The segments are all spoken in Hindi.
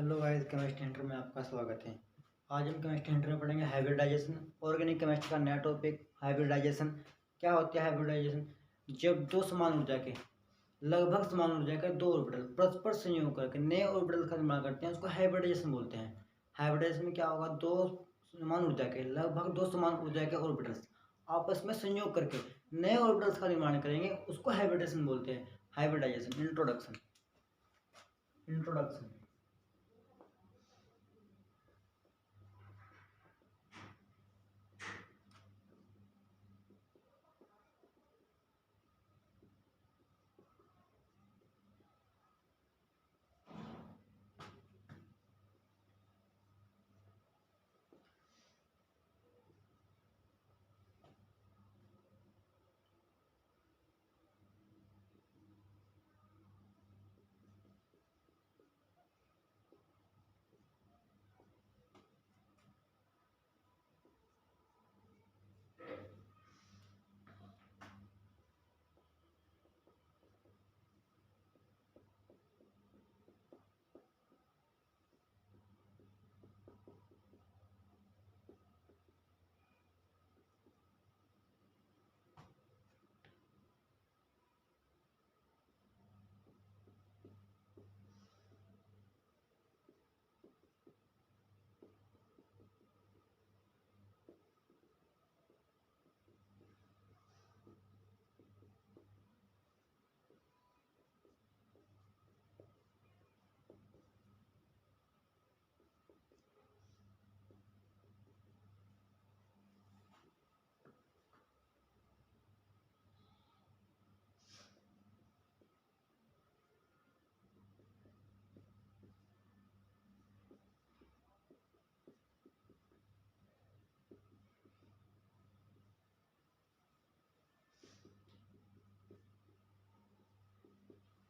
हेलो गाइस, केमिस्ट्री इंटर में आपका स्वागत है। आज हम केमिस्ट्री इंटर में पढ़ेंगे हाइब्रिडाइजेशन। ऑर्गेनिक केमिस्ट्री का नया टॉपिक हाइब्रिडाइजेशन। क्या होता है हाइब्रिडाइजेशन? जब दो समान ऊर्जा के लगभग समान ऊर्जा के दो ऑर्बिटल परस्पर संयोग करके नए ऑर्बिटल का निर्माण करते हैं, उसको हाइब्रिडाइजेशन बोलते हैं। हाइब्रिडाइजेशन में क्या होगा? दो समान ऊर्जा के लगभग दो समान ऊर्जा के ऑर्बिटल्स आपस में संयोग करके नए ऑर्बिटल्स का निर्माण करेंगे, उसको हाइब्रिडाइजेशन बोलते हैं। हाइब्रिडाइजेशन। इंट्रोडक्शन। इंट्रोडक्शन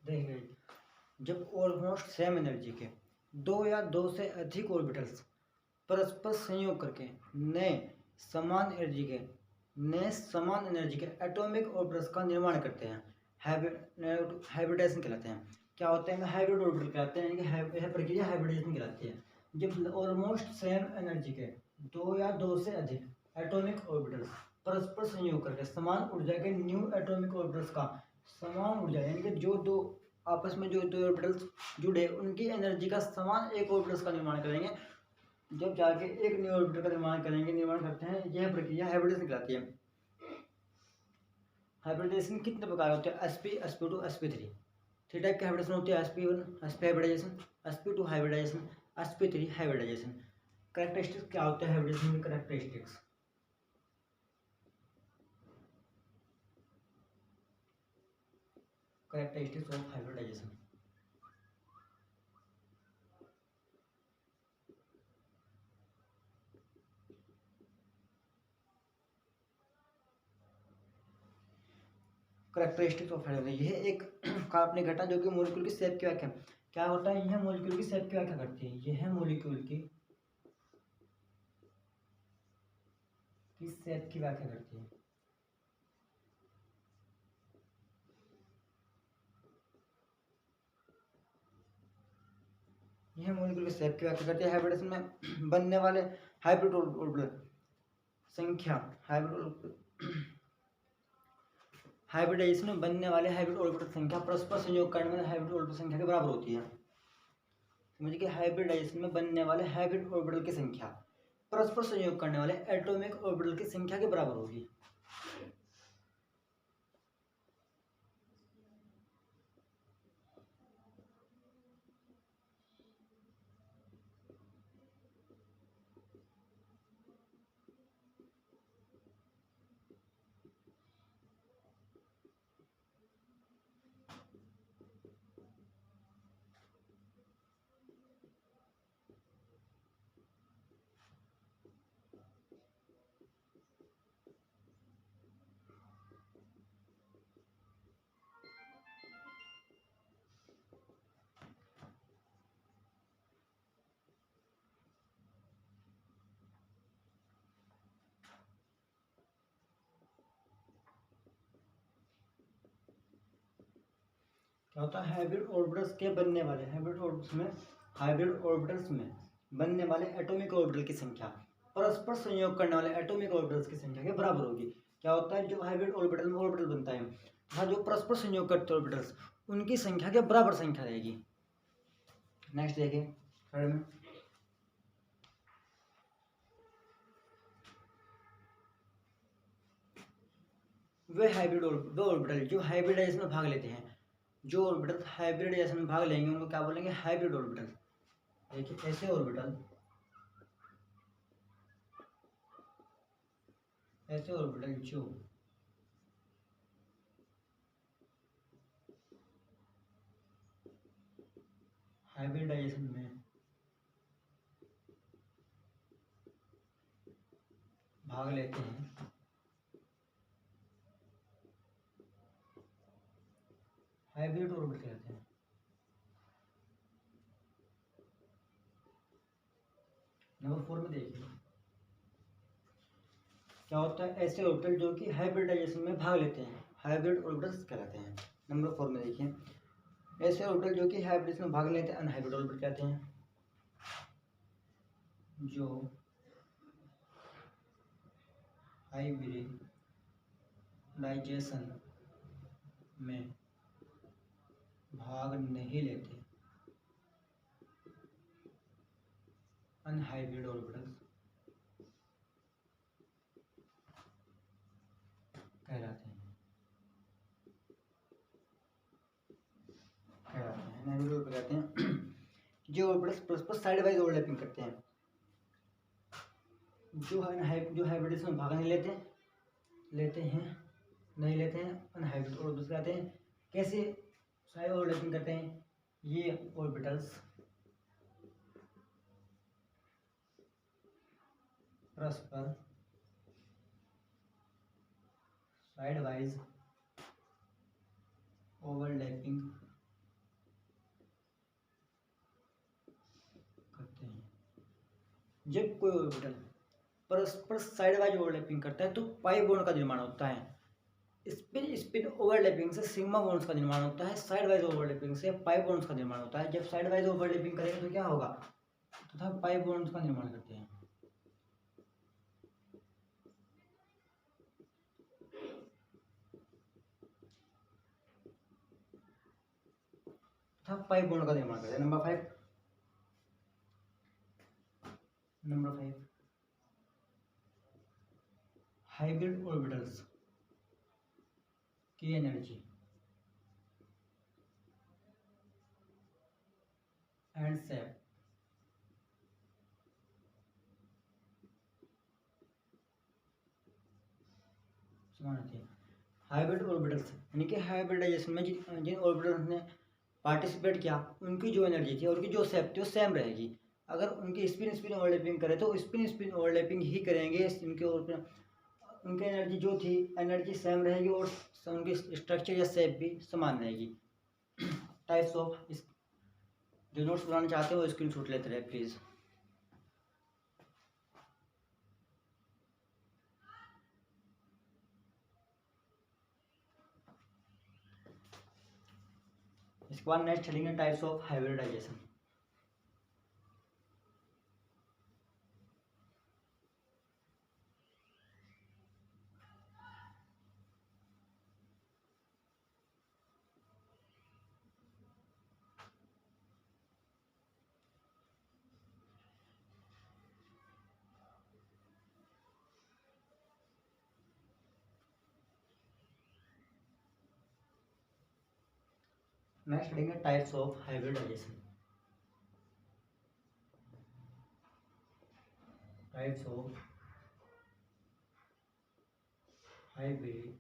देखिए, जब ऑलमोस्ट सेम एनर्जी के दो या दो से अधिक ऑर्बिटल्स परस्पर संयोग करके नए समान समान एनर्जी के एटॉमिक ऑर्बिटल्स का निर्माण करते हैं, हाइब्रिडाइजेशन कहलाते हैं। क्या होते हैं? हाइब्रिड ऑर्बिटल कहलाते हैं, यानी यह प्रक्रिया हाइब्रिडाइजेशन कहलाती है। जब ऑलमोस्ट सेम एनर्जी के दो या दो से अधिक एटॉमिक ऑर्बिटल्स परस्पर संयोग करके समान ऊर्जा के न्यू एटॉमिक ऑर्बिटल्स का समान ऊर्जा, यानी कि जो दो आपस में जो दो ऑर्बिटल्स जुड़े उनकी एनर्जी का समान एक ऑर्बिटल्स का निर्माण करेंगे, जब जाके एक न्यू ऑर्बिटल का निर्माण करते हैं, यह प्रक्रिया हाइब्रिडेशन कहलाती है। हाइब्रिडेशन कितने प्रकार होते हैं? sp sp2 sp3। Three type के हाइब्रिडेशन होते हैं: sp1 sp hybridisation, sp2 hybridisation, sp3 hybridisation. Characteristics क्या होते हैं हाइब्रिडेशन के? Characteristics of hybridisation. Characteristics of hydrogen, यह एक काल्पनिक घटना जो कि मॉलिक्यूल की शेप की व्याख्या क्या होता है? यह मॉलिक्यूल की शेप की व्याख्या करती है। यह मॉलिक्यूल की शेप की व्याख्या करती है। यह मॉलिक्यूल की शेप की व्याख्या करती है। हाइब्रिडेशन में बनने वाले हाइब्रिड ऑर्बिटल संख्या हाइब्रिडाइजेशन में बनने वाले हाइब्रिड ऑर्बिटल संख्या परस्पर संयोग करने वाले हाइब्रिड ऑर्बिटल संख्या के बराबर होती है। समझिए कि हाइब्रिडाइजेशन में बनने वाले हाइब्रिड ऑर्बिटल की संख्या परस्पर संयोग करने वाले एटॉमिक ऑर्बिटल की संख्या के बराबर होगी। क्या होता है? हाइब्रिड ऑर्बिटल्स के बनने वाले हाइब्रिड ऑर्बिटल्स में हाइब्रिड ऑर्बिटल्स में बनने वाले एटॉमिक ऑर्बिटल की संख्या परस्पर संयोग करने वाले एटॉमिक ऑर्बिटल्स की संख्या के बराबर होगी। क्या होता है, जो हाइब्रिड ऑर्बिटल में ऑर्बिटल बनता है तथा जो परस्पर संयोग करते ऑर्बिटल्स उनकी संख्या के बराबर संख्या रहेगी। नेक्स्ट देखिए थर्ड में, वे ऑर्बिटल जो हाइब्रिडाइजेशन में भाग लेते हैं, जो ऑर्बिटल हाइब्रिडाइजेशन में भाग लेंगे उनको क्या बोलेंगे, हाइब्रिड ऑर्बिटल। देखिए ऐसे ऑर्बिटल जो हाइब्रिडाइजेशन में भाग लेते हैं, हाइब्रिड ऑर्बिटल कहते हैं। नंबर 4 में देखिए क्या होता है, ऐसे ऑर्बिटल जो कि हाइब्रिडाइजेशन में भाग लेते हैं, हाइब्रिड ऑर्बिटल्स कहलाते हैं। नंबर 4 में देखिए, ऐसे ऑर्बिटल जो कि हाइब्रिडाइजेशन में भाग लेते हैं अनहाइब्रिड ऑर्बिटल कहते हैं। जो हाइब्रिडाइजेशन में भाग नहीं लेते अनहाइब्रिड ऑर्बिटल्स कहलाते हैं। अनहाइब्रिड ऑर्बिटल कहते हैं जो ऑर्बिटल्स परस्पर साइड वाइज ओवरलैपिंग करते हैं, जो हाइब्रिडाइजेशन में भाग नहीं लेते हैं अनहाइब्रिड ऑर्बिटल्स कहते हैं। कैसे साइड ओवरलैपिंग करते हैं, ये ऑर्बिटल्स परस्पर साइड वाइज ओवरलैपिंग करते हैं। जब कोई ऑर्बिटल परस्पर साइड वाइज ओवरलैपिंग करता है तो पाई बॉन्ड का निर्माण होता है। स्पिन स्पिन ओवरलैपिंग से सिग्मा बॉन्ड्स का निर्माण होता है, साइड वाइज ओवरलैपिंग से पाई बॉन्ड्स का निर्माण होता है। जब साइड वाइज ओवरलैपिंग करेंगे तो क्या होगा, तथा पाई बॉन्ड्स का निर्माण करते हैं। पाई बॉन्ड का निर्माण करते हैं। नंबर 5 हाइब्रिड ऑर्बिटल्स की एनर्जी एंड शेप समान होती है। हाइब्रिड ऑर्बिटल्स यानी कि हाइब्रिडाइजेशन में जिन ऑर्बिटल्स ने पार्टिसिपेट किया उनकी जो एनर्जी थी और उनकी जो शेप थी वो सेम रहेगी। अगर उनकी स्पिन स्पिन ओवरलैपिंग करे तो स्पिन स्पिन ओवरलैपिंग ही करेंगे, उनकी एनर्जी जो थी एनर्जी सेम रहेगी और उनकी स्ट्रक्चर या शेप भी समान रहेगी। टाइप्स ऑफ, जो नोट्स बनाना चाहते हो स्क्रीन शॉट लेते रहे प्लीज़। इसके बाद नेक्स्ट चलेंगे टाइप्स ऑफ हाइब्रिडाइजेशन। नेक्स्ट पढ़ेंगे types of hybridisation. Types of hybridisation.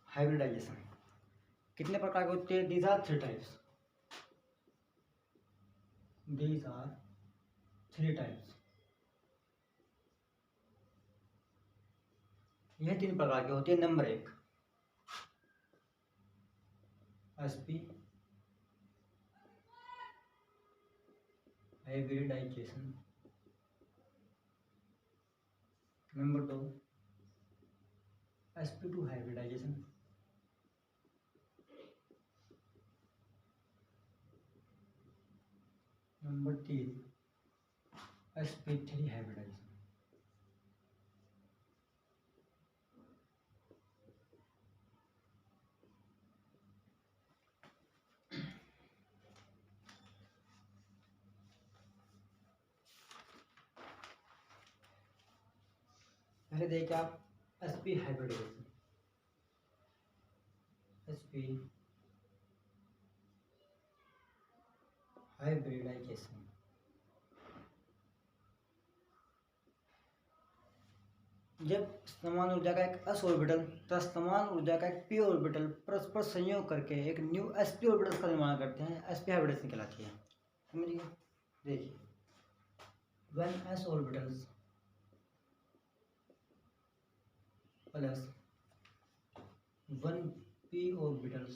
Hybridisation कितने प्रकार के होते हैं, these are 3 types. These are 3 types. यह 3 प्रकार के होते हैं। Number 1 sp hybridisation. Number 2 sp2 hybridisation. methyl sp3 hybridization। पहले देखिए आप sp हाइब्रिडाइजेशन, sp हाइब्रिडाइजेशन। जब समान ऊर्जा का एक s ऑर्बिटल तथा समान ऊर्जा का एक p ऑर्बिटल परस्पर संयोग करके एक न्यू sp ऑर्बिटल का निर्माण करते हैं, sp हाइब्रिडाइजेशन कहलाती है। समझिए, देखिए when s orbitals plus 1p orbitals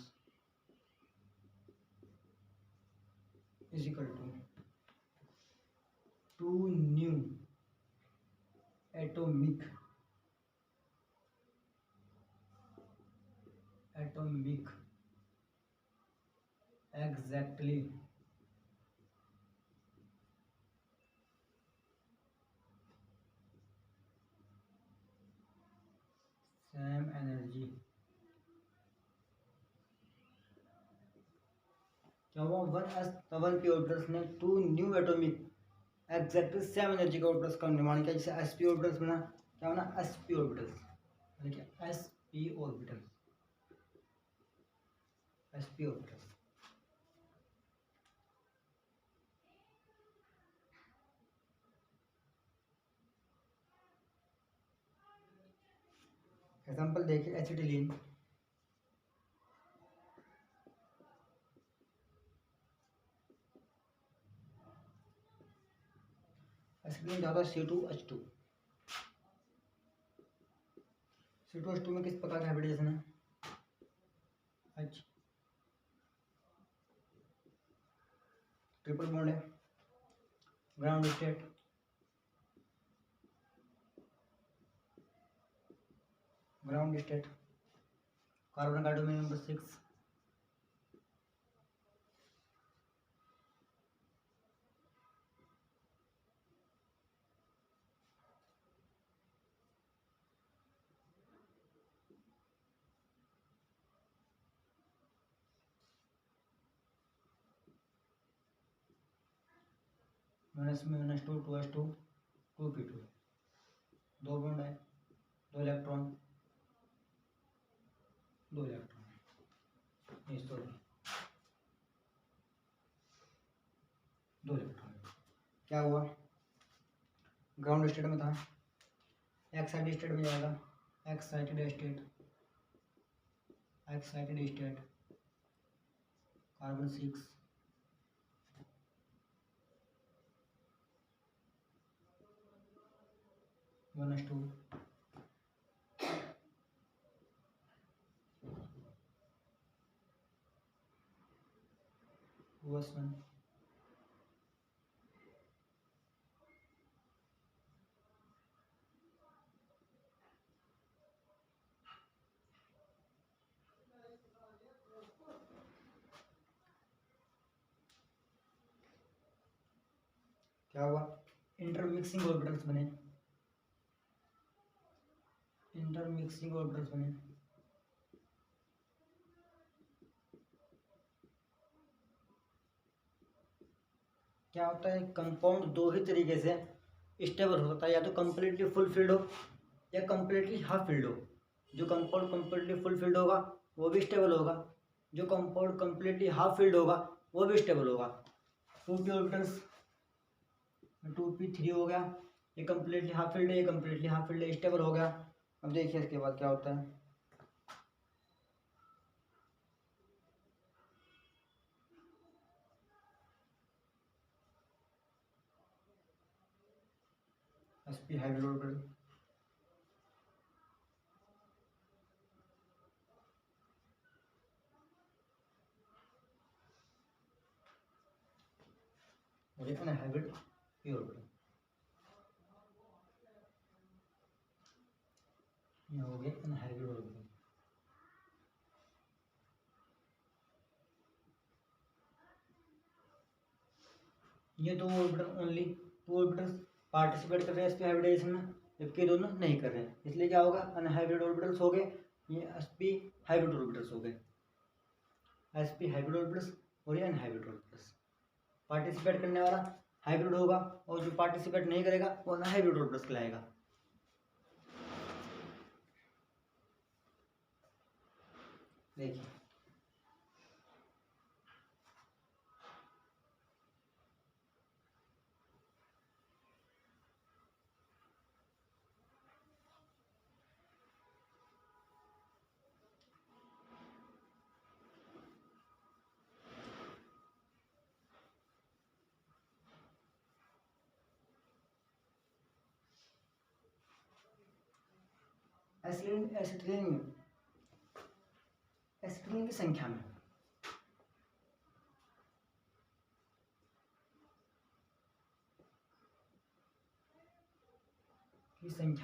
is equal to 2 new atomic exactly same energy। क्या हुआ, वन पी ऑर्बिटल्स ने 2 new atomic exactly same energy के ऑर्बिटल्स का निर्माण किया, जिसे sp ऑर्बिटल्स बना। क्या बना, sp ऑर्बिटल्स। देखिए sp orbitals, sp orbitals. Example देखिए एसिटिलीन, एसिटिलीन क्या होता है, C2H2। C2H2 में किस प्रकार का हाइब्रिडेशन है, H ट्रिपल बॉन्ड है, ग्राउंड स्टेट, कार्बन का atomic number 6, -2 2s2 2p2, 2 bond है, 2 इलेक्ट्रॉन, 2 इलेक्ट्रॉन, सॉरी 2 इलेक्ट्रॉन। क्या हुआ, ग्राउंड स्टेट में था, एक्साइटेड स्टेट में जाएगा, एक्साइटेड स्टेट कार्बन 6, -2 2s1 क्या हुआ, इंटरमिक्सिंग ऑर्बिटल्स बने, क्या होता है, कंपाउंड दो ही तरीके से स्टेबल हो सकता है, या तो कम्प्लीटली फुल फील्ड हो या कम्प्लीटली हाफ फील्ड हो। जो कंपाउंड कम्प्लीटली फुल फील्ड होगा वो भी स्टेबल होगा, जो कंपाउंड कम्प्लीटली हाफ फील्ड होगा वो भी स्टेबल होगा। 2p ऑर्बिटल्स 2p3 हो गया, ये कम्प्लीटली हाफ फील्ड है, ये कम्प्लीटली हाफ फील्ड है, स्टेबल हो गया। अब देखिए इसके बाद क्या होता है, sp hybrid orbital, hybrid p orbital, ये हो गया अनहाइब्रिड ऑर्बिटल। ये दो orbital only two orbitals participate कर रहे हैं sp हाइब्रिडाइजेशन में, जबकि दोनों नहीं कर रहे हैं, इसलिए क्या होगा अनहाइब्रिड ऑर्बिटल्स हो गए, ये sp हाइब्रिड ऑर्बिटल्स हो गए, sp हाइब्रिड ऑर्बिटल्स और ये अनहाइब्रिड ऑर्बिटल्स। पार्टिसिपेट करने वाला हाइब्रिड होगा और जो पार्टिसिपेट नहीं करेगा वो अनहाइब्रिड ऑर्बिटल्स कहलाएगा। देखिए एसिटिलीन की संख्या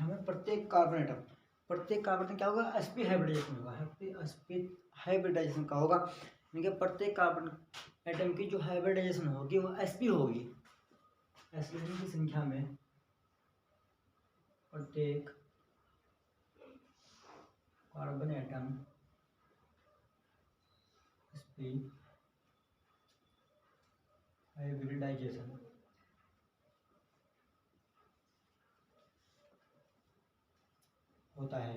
में प्रत्येक कार्बन एटम क्या होगा sp हाइब्रिडाइजेशन होगा, sp हाइब्रिडाइजेशन का होगा, यानी कि प्रत्येक कार्बन एटम की जो हाइब्रिडाइजेशन होगी वो sp होगी। एसिटिलीन की संख्या में प्रत्येक कार्बन एटम sp हाइब्रिडाइजेशन होता है।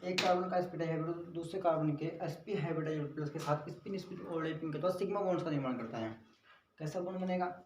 एक कार्बन का sp हाइब्रिड दूसरे कार्बन के sp हाइब्रिडाइज्ड प्लस के साथ स्पिन ओवरलैपिंग के बाद सिग्मा बॉन्ड्स का निर्माण करता है। कैसा बॉन्ड बनेगा?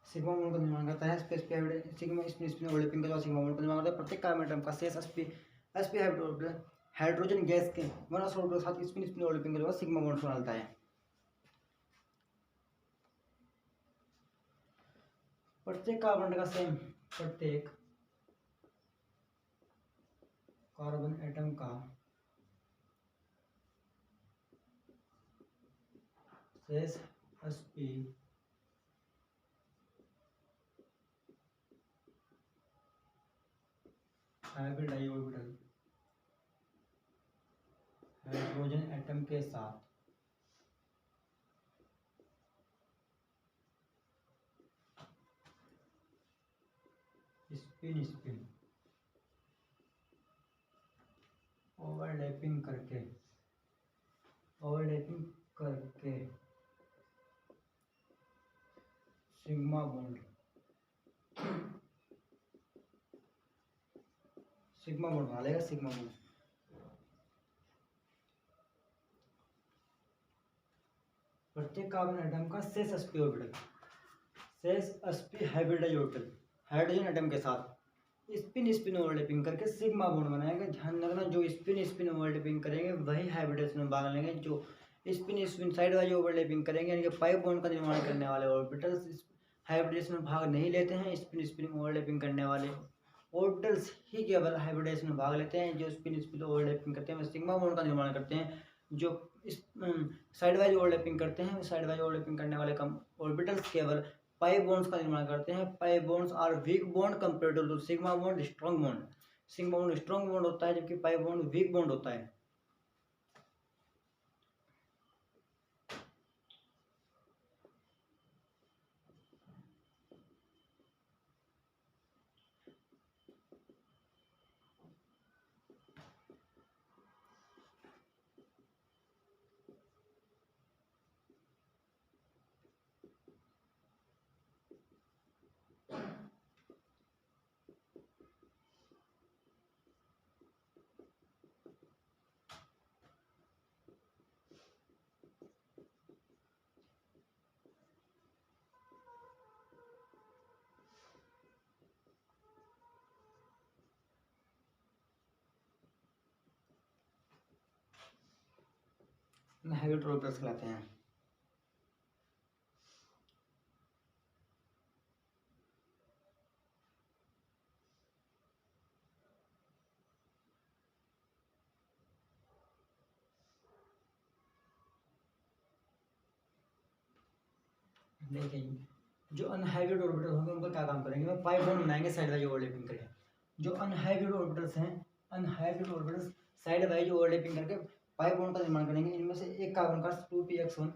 सिग्मा बॉन्ड का निर्माण करता है सिग्मा स्पिन ओवरलैपिंग के बाद सिग्मा बॉन्ड का निर्माण करता है। प्रत्येक कार्बन एटम का शेष sp हाइड्रोजन गैस के 1s ऑर्बिटल के साथ स्पिन ओवरलैपिंग के बाद सिग्मा बॉन्ड बनाता है। प्रत्येक कार्बन एटम का शेष sp hybridised orbital hydrogen atom के साथ स्पिन ओवरलैपिंग करके सिग्मा बॉन्ड बना लेगा। सिग्मा बॉन्ड प्रत्येक कार्बन एटम का शेष sp hybridised orbital hydrogen atom के साथ स्पिन ओवरलैपिंग करके सिग्मा बॉन्ड बनाएंगे। ध्यान रखना जो स्पिन ओवरलैपिंग करेंगे वही हाइब्रिडाइजेशन में भाग लेंगे, जो स्पिन साइड वाइज ओवरलैपिंग करेंगे यानी कि पाइप बॉन्ड का निर्माण करने वाले ऑर्बिटल्स हाइब्रिडाइजेशन में भाग नहीं लेते हैं। स्पिन ओवरलैपिंग करने वाले ऑर्बिटल्स ही केवल हाइब्रिडाइजेशन में भाग लेते हैं। जो स्पिन ओवरलैपिंग करते हैं वे सिग्मा बॉन्ड का निर्माण करते हैं। जो साइड वाइज ओवरलैपिंग करते हैं साइड वाइज ओवरलैपिंग करने वाले ऑर्बिटल्स केवल पाई बॉन्ड्स का निर्माण करते हैं। Pi bonds are weak bond compare to sigma bond strong bond. Sigma bond strong bond होता है जबकि पाई बॉन्ड वीक बॉन्ड होता है। अनहाइब्रिड ऑर्बिटल्स कहलाते हैं। देखिए जो अनहाइब्रिड ऑर्बिटल होंगे उनका क्या काम करेंगे, वो पाई बॉन्ड बनाएंगे साइड वाइज ओवरलैपिंग करके। जो अनहाइब्रिड ऑर्बिटल्स हैं, unhybrid orbitals side wise overlapping करके पाई बॉन्ड का निर्माण करेंगे। इनमें से एक कार्बन का 2px1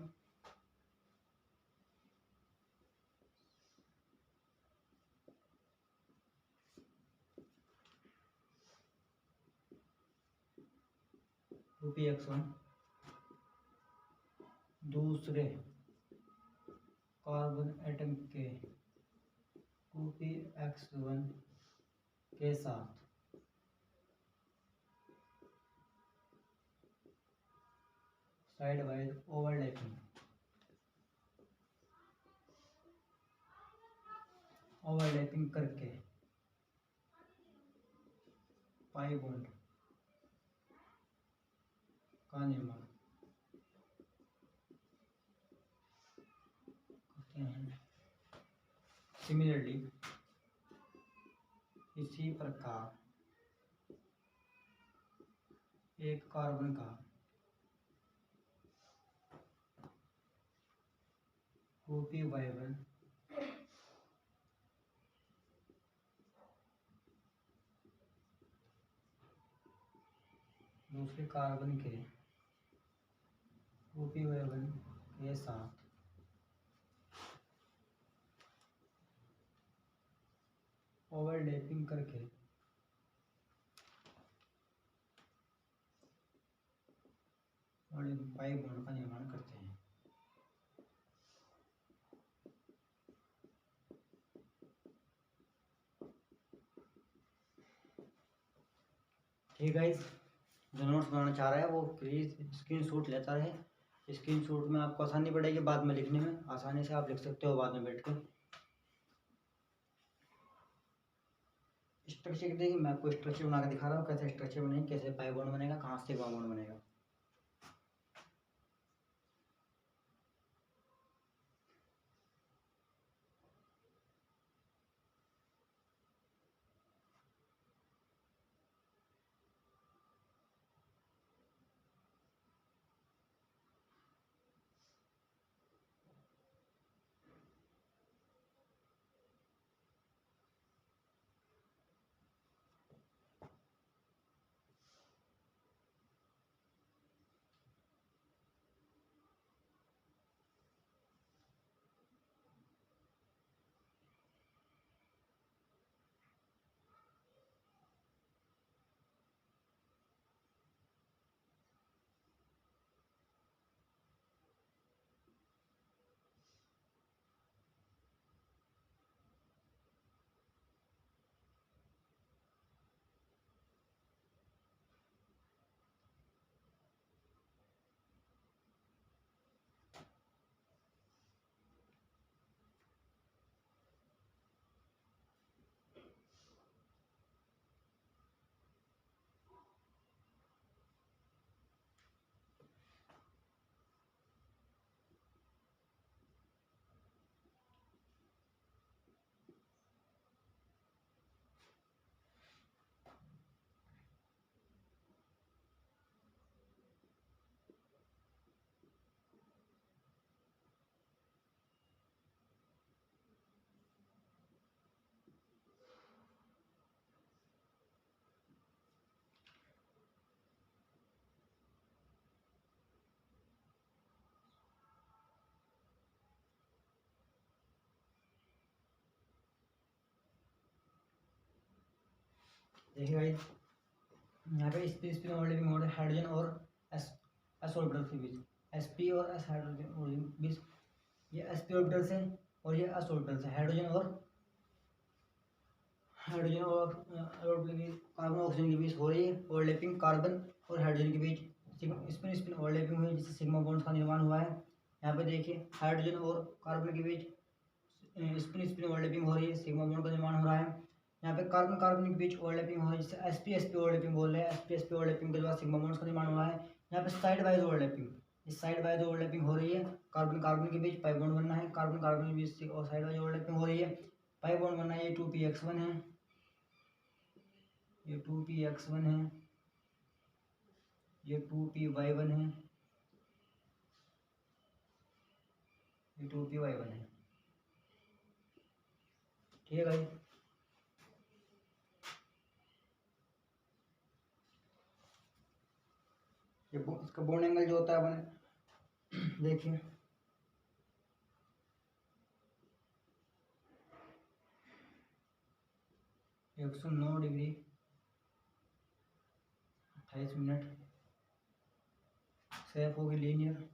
2px1 दूसरे कार्बन एटम के 2px1 के साथ साइड वाइज ओवरलैपिंग करके पाई बॉन्ड का निर्माण करते हैं। सिमिलरली इसी प्रकार एक कार्बन का 2p1 दूसरे कार्बन के 2p1 के साथ ओवरलैपिंग करके पाई बॉन्ड का निर्माण करते हैं। ठीक है, जो नोट्स बनाना चाह रहा है वो प्लीज़ स्क्रीनशॉट लेता रहे। स्क्रीनशॉट में आपको आसानी पड़ेगी, बाद में लिखने में आसानी से आप लिख सकते हो बाद में बैठ कर। स्ट्रक्चर देखिए, मैं आपको स्ट्रक्चर बना के दिखा रहा हूँ कैसे स्ट्रक्चर बनेगा, कैसे पाई बॉन्ड बनेगा, कहाँ से बॉन्ड बनेगा। देखिए भाई, यहाँ पे स्पिन ओवरलैपिंग मोड है हाइड्रोजन और एस ऑर्बिटल के बीच, sp और s हाइड्रोजन बीच, ये sp ऑर्बिटल से और ये s ऑर्बिटल से हाइड्रोजन और कार्बन ऑक्सीजन के बीच हो रही है ओवरलैपिंग। कार्बन और हाइड्रोजन के बीच स्पिन ओवरलैपिंग हुई जिससे सिग्मा बॉन्ड का निर्माण हुआ है। यहाँ पे देखिए हाइड्रोजन और कार्बन के बीच स्पिन ओवरलैपिंग हो रही है, सिग्मा बॉन्ड का निर्माण हो रहा है। यहाँ पे कार्बन कार्बन के बीच ओवरलैपिंग हो रही है जिससे sp sp ओवरलैपिंग बोल रहे हैं। sp sp ओवरलैपिंग के बाद सिग्मा बॉन्ड्स का निर्माण हुआ है। यहाँ पे साइड वाइज ओवरलैपिंग इस साइड वाइज ओवरलैपिंग हो रही है, कार्बन कार्बन के बीच पाई बॉन्ड बनना है, कार्बन कार्बन के बीच और साइड वाइज ओवरलैपिंग हो रही है, पाई बॉन्ड बनना है। ये 2px1 है, ये 2px1 है, ये 2py1 है, ये 2py1 है। ठीक है भाई, ये इसका बॉन्ड एंगल जो होता है अपने देखिए, एक 109 डिग्री 28 मिनट। शेप होगी लीनियर।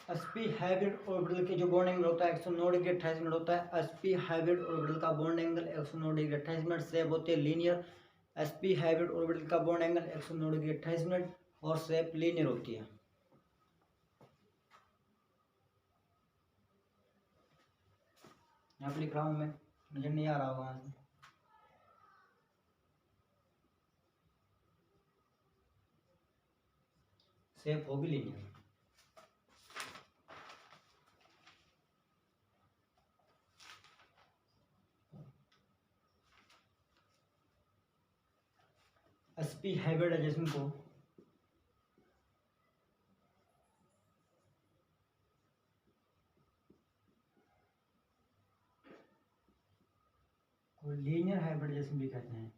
sp हाइब्रिड ऑर्बिटल के जो बॉन्ड एंगल होता है 109 डिग्री 28 मिनट होता है। sp हाइब्रिड ऑर्बिटल का bond angle 109 degree 28 minute. Shape होती है लीनियर। sp हाइब्रिड ऑर्बिटल का बॉन्ड एंगल 109 डिग्री 28 मिनट और शेप लीनियर होती है। यहाँ पे लिख रहा हूँ मैं, नजर नहीं आ रहा होगा यहाँ से। शेप होगी लीनियर। sp हाइब्रिडाइजेशन को लीनियर हाइब्रिडाइजेशन भी कहते हैं।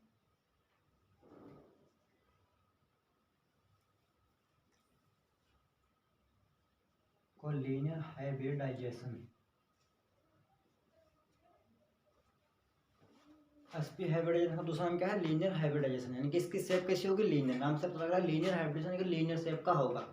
को लीनियर हाइब्रिडाइजेशन। sp हाइब्रिडाइजेशन का दूसरा नाम क्या है? Linear hybridisation. यानी कि इसकी शेप कैसी होगी? लीनियर। नाम से पता लग रहा है लीनियर हाइब्रिडाइजेशन लीनियर शेप का होगा।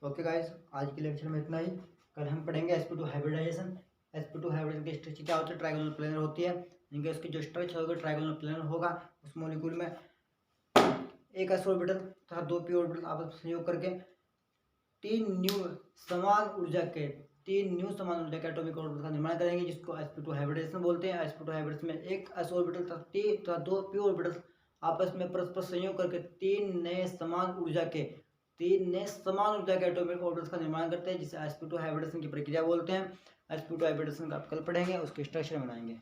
ओके गाइस, आज के लेक्चर में इतना ही। कल हम पढ़ेंगे sp2 हाइब्रिडाइजेशन। sp2 हाइब्रिडाइजेशन की स्ट्रक्चर क्या होती है? ट्राइगोनल प्लेनर होती है। इनके उसकी जो स्ट्रक्चर होगा ट्राइगोनल प्लेनर होगा। उस मॉलिक्यूल में एक s ऑर्बिटल तथा 2 p ऑर्बिटल आपस में संयोग करके तीन समान ऊर्जा के एटॉमिक ऑर्बिटल का निर्माण करेंगे, जिसको sp2 हाइब्रिडाइजेशन बोलते हैं। sp2 हाइब्रिडाइजेशन में एक s ऑर्बिटल तथा 2 p ऑर्बिटल आपस में परस्पर संयोग करके तीन नए समान ऊर्जा के एटॉमिक ऑर्बिटल्स का निर्माण करते हैं, जिसे sp2 हाइब्रिडेशन की प्रक्रिया बोलते हैं। sp2 हाइब्रिडेशन का आप कल पढ़ेंगे, उसके स्ट्रक्चर बनाएंगे।